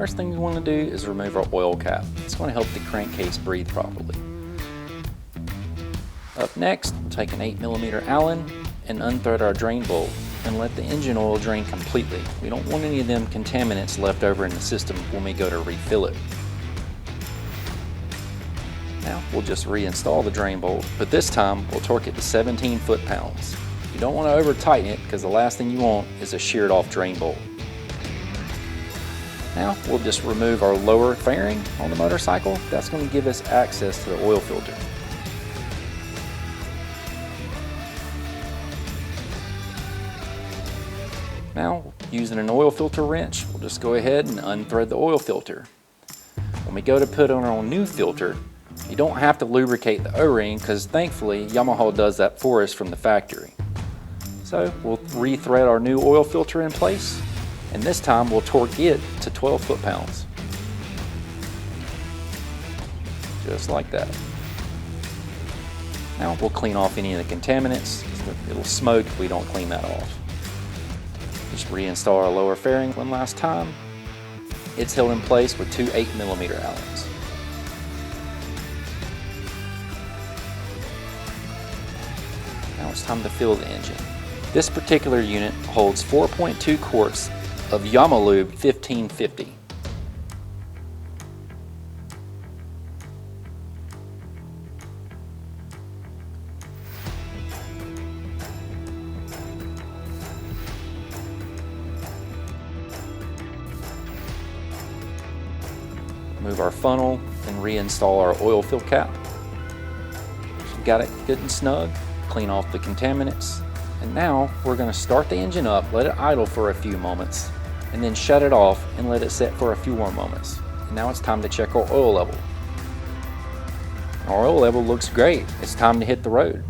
first thing we want to do is remove our oil cap. It's going to help the crankcase breathe properly. Up next, we'll take an 8mm Allen and unthread our drain bolt and let the engine oil drain completely. We don't want any of them contaminants left over in the system when we go to refill it. Now we'll just reinstall the drain bolt, but this time we'll torque it to 17 foot-pounds. You don't want to over tighten it because the last thing you want is a sheared off drain bolt. Now we'll just remove our lower fairing on the motorcycle. That's going to give us access to the oil filter. Now, using an oil filter wrench, we'll just go ahead and unthread the oil filter. When we go to put on our new filter, you don't have to lubricate the O-ring because thankfully Yamaha does that for us from the factory. So we'll re-thread our new oil filter in place, and this time we'll torque it to 12 foot-pounds. Just like that. Now we'll clean off any of the contaminants. It'll smoke if we don't clean that off. Just reinstall our lower fairing one last time. It's held in place with two 8mm Allens. Now it's time to fill the engine. This particular unit holds 4.2 quarts of Yamalube 1550. Move our funnel and reinstall our oil fill cap. Got it good and snug. Clean off the contaminants. And now we're going to start the engine up, let it idle for a few moments, and then shut it off and let it sit for a few more moments. And now it's time to check our oil level. Our oil level looks great. It's time to hit the road.